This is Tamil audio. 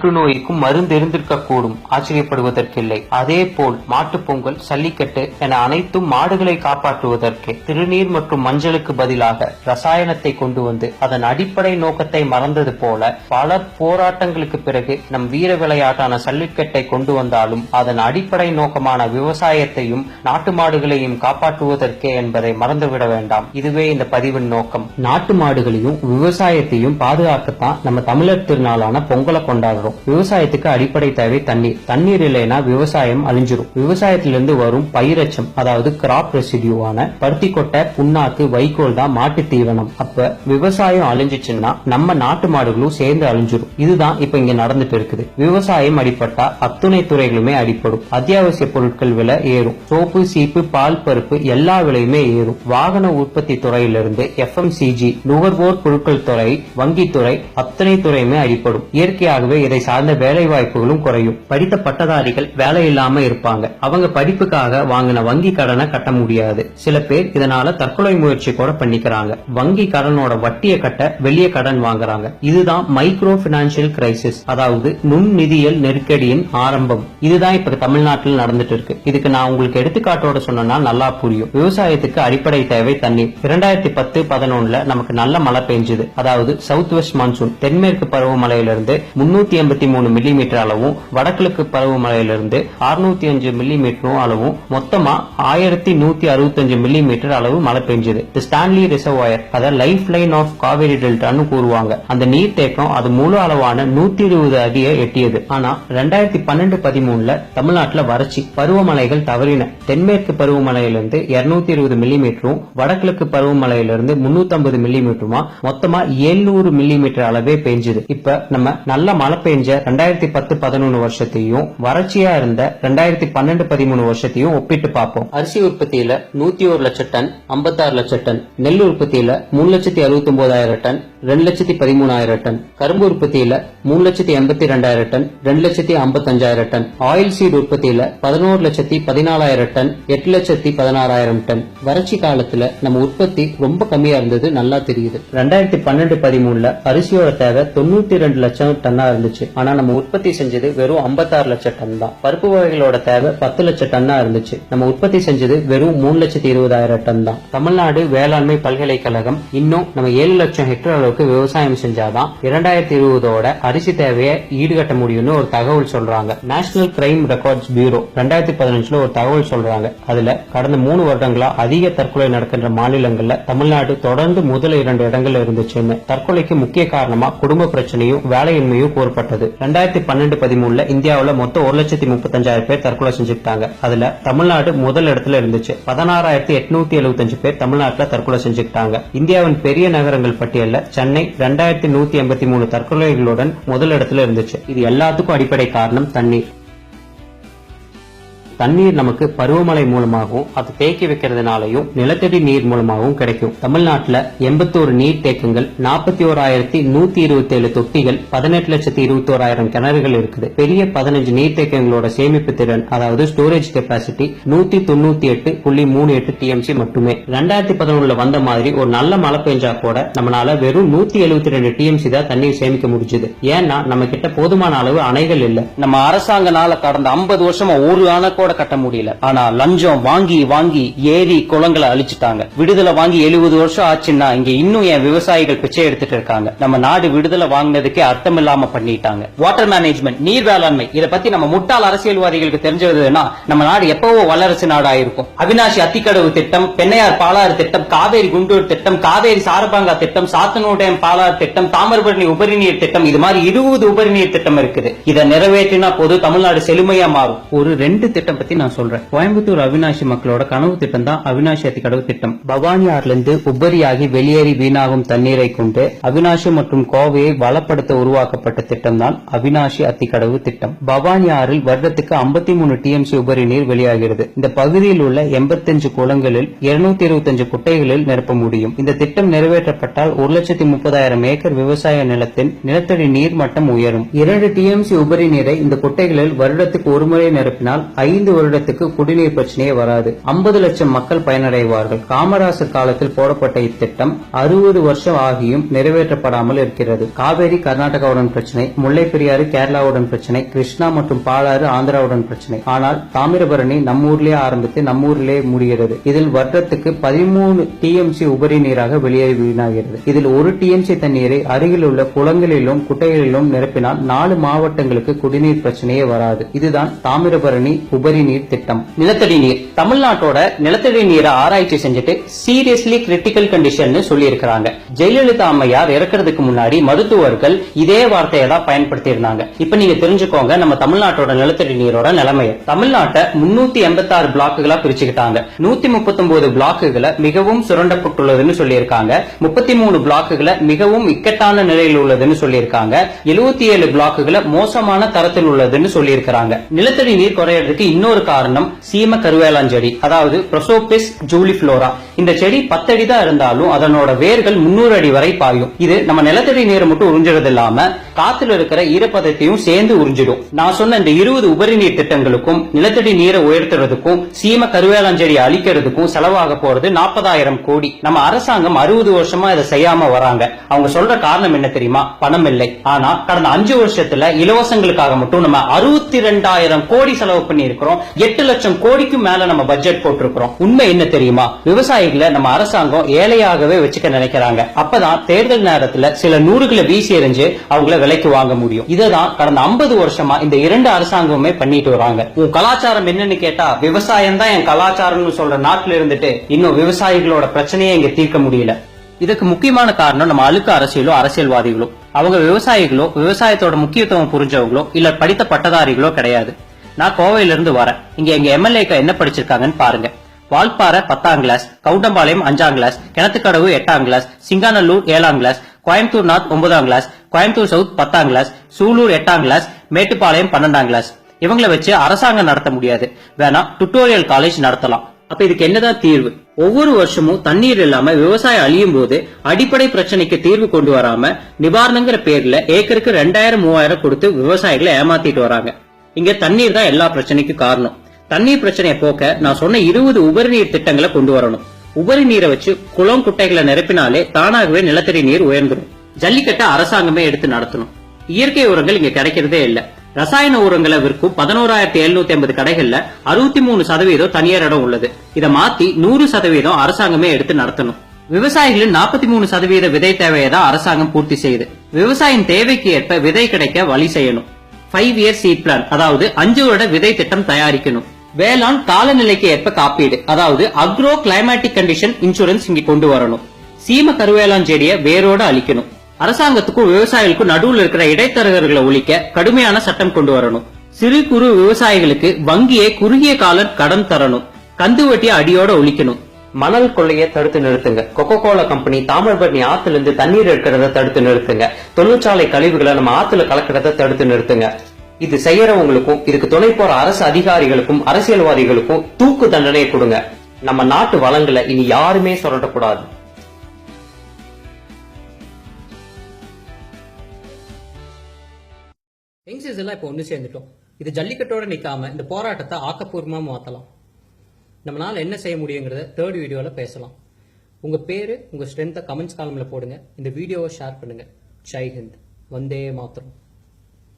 புற்றுநோய்க்கும் மருந்து இருந்திருக்க கூடும், ஆச்சரியப்படுவதற்கில்லை. அதே போல் மாட்டுப்பொங்கல், சல்லிக்கட்டு என அனைத்தும் மாடுகளை காப்பாற்றுவதற்கே. திருநீர் மற்றும் மஞ்சளுக்கு பதிலாக ரசாயனத்தை கொண்டு வந்து அதன் அடிப்படை நோக்கத்தை மறந்தது போல பல போராட்டங்களுக்கு பிறகு நம் வீர விளையாட்டான சல்லிக்கட்டை கொண்டு வந்தாலும் அதன் அடிப்படை நோக்கமான விவசாயத்தையும் நாட்டு மாடுகளையும் காப்பாற்றுவதற்கே என்பதை மறந்துவிட வேண்டாம். இதுவே இந்த பதிவின் நோக்கம். நாட்டு மாடுகளையும் விவசாயத்தையும் பாதுகாக்கத்தான் நம்ம தமிழர் திருநாளான பொங்கலை கொண்டாடுறோம். விவசாயத்துக்கு அடிப்படை தேவை தண்ணீர். தண்ணீர் இல்லைன்னா விவசாயம் அழிஞ்சிரும். விவசாயத்திலிருந்து வரும் பயிரச்சம், அதாவது கிராப் ரெசிடியூவான பருத்தி கொட்டை, புண்ணாக்கு, வைக்கோல் தான் மாட்டு தீவனம். அப்ப விவசாயம் அழிஞ்சிச்சுன்னா நம்ம நாட்டு மாடுகளும் சேர்ந்து அழிஞ்சிரும். இதுதான் இப்ப இங்க நடந்துட்டு இருக்குது. விவசாயம் அடிப்பட்டா அத்துணை துறைகளுமே அடிப்படும். அத்தியாவசிய பொருட்கள் விலை ஏறும். சோப்பு, சீப்பு, பால், பருப்பு எல்லா விலையுமே ஏறும். வாகன உற்பத்தி துறையிலிருந்து FMCG, நுகர்வோர் பொருட்கள் துறை, வங்கித்துறை, அத்தனை துறையுமே அடிப்படும். இயற்கையாகவே இதை சார்ந்த வேலை வாய்ப்புகளும் குறையும். படித்த பட்டதாரிகள் வேலை இல்லாம இருப்பாங்க. அவங்க படிப்புக்காக வாங்கின வங்கி கடனை கட்ட முடியாது. சில பேர் இதனால தற்கொலை முயற்சி கூட பண்ணிக்கிறாங்க. வங்கி கடனோட வட்டியை கட்ட வெளியே கடன் வாங்குறாங்க. இதுதான் மைக்ரோ பினான்சியல் கிரைசிஸ், அதாவது நுண் நிதியியல் நெருக்கடியின் ஆரம்பம். இதுதான் இப்ப தமிழ்நாட்டில் நடந்துட்டு இருக்கு. இதுக்கு நான் உங்களுக்கு எடுத்துக்காட்டோட சொன்னா நல்லா புரியும். விவசாயத்துக்கு அடிப்படை தேவை தண்ணீர். 2010-11 நமக்கு நல்ல மழை பெஞ்சது. அதாவது சவுத் வெஸ்ட் மான்சூன் தென்மேற்கு பருவமழையிலிருந்து 383 மில்லிமீட்டர் அளவும், வடகிழக்கு பருவமழையிலிருந்து 605 மில்லிமீட்டரும் அளவும், மொத்தமா 1165 மில்லிமீட்டர் அளவு மழை பெஞ்சது. ஸ்டான்லி ரிசர்வாயர், அத லைஃப் லைன் ஆஃப் காவேரி டெல்டான்னு கூறுவாங்க. அந்த நீர் தேக்கம் அது முழு அளவான 120 அடியை எட்டியது. ஆனா 2012-13 தமிழ்நாட்டுல வறட்சி, பருவமழைகள் தவறின. தென்மேற்கு பருவமழையிலிருந்து 220 மில்லிமீட்டரும், வடகிழக்கு பருவமழையிலிருந்து 350 மில்லிமீட்டருமா, மொத்தமா 700 மில்லிமீட்டர் அளவே பெஞ்சது. இப்ப நம்ம நல்ல மழை பெஞ்ச 2010-11 வருஷத்தையும் வறட்சியா இருந்த 2012-13 வருஷத்தையும் ஒப்பிட்டு பார்ப்போம். அரிசி உற்பத்தியில 101 லட்சம் டன், 56 லட்சம் டன். நெல் உற்பத்தியில 3,69,000 டன், 2,13,000 டன். கரும்பு உற்பத்தியில 3,82,000 டன், 2,55,000 டன். ஆயில் சீட் உற்பத்தியில 11,14,000 டன், 8,16,000 டன். வறட்சி காலத்துல நம்ம உற்பத்தி ரொம்ப கம்மியா இருந்தது நல்லா தெரியுது. 2012-13 அரிசியோட தேவை 92 லட்சம் டன்னா இருந்துச்சு. ஆனா நம்ம உற்பத்தி செஞ்சது வெறும் 56 லட்சம் டன் தான். பருப்பு வகைகளோட தேவை 10 லட்சம் டன்னா இருந்துச்சு. நம்ம உற்பத்தி செஞ்சது வெறும் 3,20,000 டன் தான். தமிழ்நாடு வேளாண்மை பல்கலைக்கழகம் இன்னும் நம்ம 7 லட்சம் ஹெக்டேர் அளவுக்கு விவசாயம் செஞ்சாதான் 2020 அரிசி தேவையை ஈடுகட்ட முடியும்னு ஒரு தகவல் சொல்றாங்க. நேஷனல் கிரைம் ரெக்கார்ட்ஸ் பியூரோ 2015 ஒரு தகவல் சொல்றாங்க. அதுல கடந்த 3 வருடங்களா அதிக தற்கொலை நடக்கின்ற மாநிலங்கள்ல தமிழ்நாடு தொடர்ந்து முதல் 2 இடங்கள்ல இருந்துச்சுன்னு. தற்கொலைக்கு முக்கிய காரணமா குடும்ப பிரச்சனையும் வேலையின்மையும் கூறப்பட்டது. 2012-13 இந்தியாவுல மொத்தம் 1,35,000 பேர் தற்கொலை செஞ்சுக்கிட்டாங்க. அதுல தமிழ்நாடு முதல் இடத்துல இருந்துச்சு. 16,875 பேர் தமிழ்நாட்டுல தற்கொலை செஞ்சுக்கிட்டாங்க. இந்தியாவின் பெரிய நகரங்கள் பட்டியல்ல சென்னை 2,183 தற்கொலைகளுடன் முதல் இடத்துல இருந்துச்சு. இது எல்லாத்துக்கும் அடிப்படை காரணம் தண்ணீர். தண்ணீர் நமக்கு பருவமழை மூலமாகவும் அது தேக்கி வைக்கிறதுனாலையும் நிலத்தடி நீர் மூலமாகவும் கிடைக்கும். தமிழ்நாட்டுல 81 நீர் தேக்கங்கள், 41,127 தொட்டிகள், 18,21,000 கிணறுகள் இருக்குது. பெரிய 15 நீர் தேக்கங்களோட சேமிப்பு திறன், அதாவது ஸ்டோரேஜ் கெப்பாசிட்டி 198.38 TMC மட்டுமே. 2011 வந்த மாதிரி ஒரு நல்ல மழை பெஞ்சா கூட நம்மளால வெறும் 172 TMC தான் தண்ணீர் சேமிக்க முடிஞ்சது. ஏன்னா நம்ம கிட்ட போதுமான அளவு அணைகள் இல்ல. நம்ம அரசாங்கனால கடந்த 50 வருஷமா ஒரு அணை கூட கட்ட முடியல. ஆனா லஞ்சம் வாங்கி வாங்கி ஏரி குளங்களை அழிச்சிட்டாங்க. விடுதலை வாங்கி 70 வருஷம் ஆச்சுன்னா இங்க இன்னும் என் விவசாயிகள் பிச்சை எடுத்துட்டு இருக்காங்க. நம்ம நாடு விடுதலை வாங்கினதுக்கே அர்த்தம் இல்லாம பண்ணிட்டாங்க. வாட்டர் மேனேஜ்மெண்ட், நீர் வேளாண்மை, இதை பத்தி நம்ம முட்டாள் அரசியல்வாதிகளுக்கு தெரிஞ்சதுன்னா நம்ம நாடு எப்பவோ வல்லரசு நாடா இருக்கும். அவினாசி அத்திக்கடவு திட்டம், பெண்ணையார் பாலாறு திட்டம், காவேரி குண்டூர் திட்டம், காவேரி சாரபாங்கா திட்டம், சாத்தனூர் டேம் பாலாறு திட்டம், தாமிரபரணி உபரிநீர் திட்டம், இது மாதிரி 20 உபரிநீர் திட்டம் இருக்குது. இதை நிறைவேற்றினா போது தமிழ்நாடு செழுமையா மாறும். ஒரு 2 திட்டம் பத்தி நான் சொல்றேன். கோயம்புத்தூர் அவினாசி மக்களோட கனவு திட்டம் தான் அவினாசி அத்திக்கடவு திட்டம். பவானி ஆறிலிருந்து உபரியாகி வெளியேறி வீணாகும் தண்ணீரை கொண்டு அவினாசி மற்றும் கோவையை வளப்படுத்த உருவாக்கப்பட்ட திட்டம் தான் அவினாசி அத்திக்கடவு திட்டம். பவானி ஆறில் வருடத்துக்கு 53 TMC உபரி நீர் வெளியாகிறது. இந்த பகுதியில் உள்ள 85 குளங்களில் 225 குட்டைகளில் நிரப்ப முடியும். இந்த திட்டம் நிறைவேற்றப்பட்டால் 1,30,000 ஏக்கர் விவசாய நிலத்தின் நிலத்தடி நீர் மட்டம் உயரும். 2 TMC உபரி நீரை இந்த குட்டைகளில் வருடத்துக்கு ஒரு முறை நிரப்பினால் 5 5 வருடத்துக்கு குடிநீர் பிரச்சனையே வராது. 50 லட்சம் மக்கள் பயனடைவார்கள். காமராசர் காலத்தில் போடப்பட்ட இத்திட்டம் 60 வருஷம் ஆகியும் நிறைவேற்றப்படாமல் இருக்கிறது. காவேரி கர்நாடகாவுடன் பிரச்சனை, முல்லை பெரியாறு கேரளாவுடன் பிரச்சனை, கிருஷ்ணா மற்றும் பாலாறு ஆந்திராவுடன் பிரச்சனை. ஆனால் தாமிரபரணி நம்மூர்லயே ஆரம்பித்து நம்மூரிலே முடிகிறது. இதில் வருடத்துக்கு 13 டிஎம்சி உபரி நீராக வெளியேறி வீணாகிறது. இதில் 1 டிஎம்சி தண்ணீரை அருகில் உள்ள குளங்களிலும் குட்டைகளிலும் நிரப்பினால் 4 மாவட்டங்களுக்கு குடிநீர் பிரச்சனையே வராது. இதுதான் தாமிரபரணி உபரி நீர் திட்டம். நிலத்தடி நீர். தமிழ்நாட்டோட நிலத்தடி நீரை ஆராய்ச்சி செஞ்சுட்டு சீரியஸ்லி கிரிட்டிக்கல் கண்டிஷன் சொல்லி இருக்கிறாங்க. ஜெயலலிதா அம்மையார் இறக்கிறதுக்கு முன்னாடி மருத்துவர்கள் இதே வார்த்தையை தான் பயன்படுத்தி இருந்தாங்க. இப்ப நீங்க தெரிஞ்சுக்கோங்க நம்ம தமிழ்நாட்டோட நிலத்தடி நீரோட நிலைமையை. தமிழ்நாட்டை 386 பிளாக்குகளா பிரிச்சுக்கிட்டாங்க. 139 பிளாக்குகளை மிகவும் சுரண்டப்பட்டுள்ளதுன்னு சொல்லியிருக்காங்க. 33 பிளாக்குகளை மிகவும் இக்கட்டான நிலையில் உள்ளதுன்னு சொல்லியிருக்காங்க. 77 பிளாக்குகளை மோசமான தரத்தில் உள்ளதுன்னு சொல்லியிருக்காங்க. நிலத்தடி நீர் குறையறதுக்கு இன்னொரு காரணம் சீம கருவேலாஞ்செடி, அதாவது ப்ரோசோபிஸ் ஜூலிஃப்ளோரா. இந்த செடி 10 அடி தான் இருந்தாலும் அதனோட வேர்கள் 300 அடி வரை பாயும். இது நம்ம நிலத்தடி நீரை மட்டும் உறிஞ்சுறது இல்லாம காத்துல இருக்கிற ஈரப்பதத்தையும் சேர்ந்து உறிஞ்சிடும். நான் சொன்ன இந்த 20 உபரி நீர் திட்டங்களுக்கும் நிலத்தடி நீரை உயர்த்துறதுக்கும் சீம கருவேலாஞ்செடியை அழிக்கிறதுக்கும் செலவாக போறது 40,000 கோடி. நம்ம அரசாங்கம் 60 வருஷமா இதை செய்யாம வராங்க. அவங்க சொல்ற காரணம் என்ன தெரியுமா? பணம் இல்லை. ஆனா கடந்த 5 வருஷத்துல இலவசங்களுக்காக மட்டும் நம்ம 62,000 கோடி செலவு பண்ணி இருக்கிறோம். 8 லட்சம் கோடிக்கும் மேல நம்ம பட்ஜெட் போட்டிருக்கிறோம். உண்மை என்ன தெரியுமா? விவசாயிகளை நம்ம அரசாங்கம் ஏழையாகவே வச்சுக்க நினைக்கிறாங்க. அப்பதான் தேர்தல் நேரத்துல சில நூறுகளை வீசி எறிஞ்சு அவங்கள விலைக்கு வாங்க முடியும். இததான் கடந்த 50 வருஷமா இந்த 2 அரசாங்கமுமே பண்ணிட்டு வராங்க. உன் கலாச்சாரம் என்னன்னு கேட்டா விவசாயம் தான் என் கலாச்சாரம்னு சொல்ற நாட்டுல இருந்துட்டு இன்னும் விவசாயிகளோட பிரச்சனையை இங்க தீர்க்க முடியல. இதுக்கு முக்கியமான காரணம் நம்ம அழுக்க அரசியலோ அரசியல்வாதிகளோ. அவங்க விவசாயிகளோ விவசாயத்தோட முக்கியத்துவம் புரிஞ்சவங்களோ இல்ல படித்த பட்டதாரிகளோ கிடையாது. நான் கோவையில இருந்து வரேன். இங்க எங்க எம்எல்ஏக்கு என்ன படிச்சிருக்காங்கன்னு பாருங்க. வால்பாறை 10ஆம் கிளாஸ், கவுண்டம்பாளையம் 5ஆம் கிளாஸ், கிணத்துக்கடவு 8ஆம் கிளாஸ், சிங்காநல்லூர் 7ஆம் கிளாஸ், கோயம்புத்தூர் நார்த் 9ஆம் கிளாஸ், கோயம்புத்தூர் சவுத் 10ஆம் கிளாஸ், சூலூர் 8ஆம் கிளாஸ், மேட்டுப்பாளையம் 12ஆம் கிளாஸ். இவங்களை வச்சு அரசாங்கம் நடத்த முடியாது. வேணா டுட்டோரியல் காலேஜ் நடத்தலாம். அப்ப இதுக்கு என்னதான் தீர்வு? ஒவ்வொரு வருஷமும் தண்ணீர் இல்லாம விவசாயம் அழியும் போது அடிப்படை பிரச்சனைக்கு தீர்வு கொண்டு வராம நிவாரணங்கிற பேர்ல ஏக்கருக்கு 2000-3000 கொடுத்து விவசாயிகளை ஏமாத்திட்டு வராங்க. இங்க தண்ணீர் தான் எல்லா பிரச்சனைக்கும் காரணம். தண்ணீர் பிரச்சனையை போக்க நான் சொன்ன 20 உபரி நீர் திட்டங்களை கொண்டு வரணும். உபரி நீரை வச்சு குளம் குட்டைகளை நிரப்பினாலே தானாகவே நிலத்தடி நீர் உயர்ந்துடும். ஜல்லிக்கட்டை அரசாங்கமே எடுத்து நடத்தணும். இயற்கை உரங்கள் இங்க கிடைக்கிறதே இல்ல. ரசாயன உரங்களை விற்கும் 11,750 கடைகள்ல 63% தனியார் இடம் உள்ளது. இதை மாத்தி 100% அரசாங்கமே எடுத்து நடத்தணும். விவசாயிகளின் 43% விதை தேவையை தான் அரசாங்கம் பூர்த்தி செய்யுது. விவசாயின் தேவைக்கு ஏற்ப விதை கிடைக்க வழி செய்யணும். 5 இயர் சீட் பிளான், அதாவது 5 வருட விதை திட்டம் தயாரிக்கணும். வேளாண் காலநிலைக்கு ஏற்ப காப்பீடு, அதாவது அக்ரோ கிளைமேட்டிக் கண்டிஷன் இன்சூரன்ஸ் இங்க கொண்டு வரணும். சீம கருவேலாஞ்செடியை வேரோட அழிக்கணும். அரசாங்கத்துக்கும் விவசாயிகளுக்கும் நடுவில் இருக்கிற இடைத்தரகர்களை ஒழிக்க கடுமையான சட்டம் கொண்டு வரணும். சிறு குறு விவசாயிகளுக்கு வங்கியை குறுகிய கால கடன் தரணும். கந்து வட்டியை அடியோட ஒழிக்கணும். மணல் கொள்ளையை தடுத்து நிறுத்துங்க. கொக்கோ கோலா கம்பெனி தாமிரபரணி ஆத்துல இருந்து தண்ணீர் எடுக்கிறத தடுத்து நிறுத்துங்க. தொழிற்சாலை கழிவுகளை நம்ம ஆத்துல கலக்கிறத தடுத்து நிறுத்துங்க. இது செய்யறவங்களுக்கும் இதுக்கு துணை போற அரசு அதிகாரிகளுக்கும் அரசியல்வாதிகளுக்கும் தூக்கு தண்டனை கொடுங்க. நம்ம நாட்டு வளங்களை இனி யாருமே சுரண்டக்கூடாது. யங்ஸ்டர்ஸ் எல்லாம் இப்போ ஒன்று சேர்ந்துட்டோம். இது ஜல்லிக்கட்டோட நிக்காம இந்த போராட்டத்தை ஆக்கப்பூர்வமா மாத்தலாம். நம்மளால என்ன செய்ய முடியுங்கிறத 3rd வீடியோல பேசலாம். உங்க பேரு உங்க ஸ்ட்ரென்த்தை கமெண்ட்ஸ் காலம்ல போடுங்க. இந்த வீடியோவை ஷேர் பண்ணுங்க. ஜெய் ஹிந்த். வந்தே மாதரம்.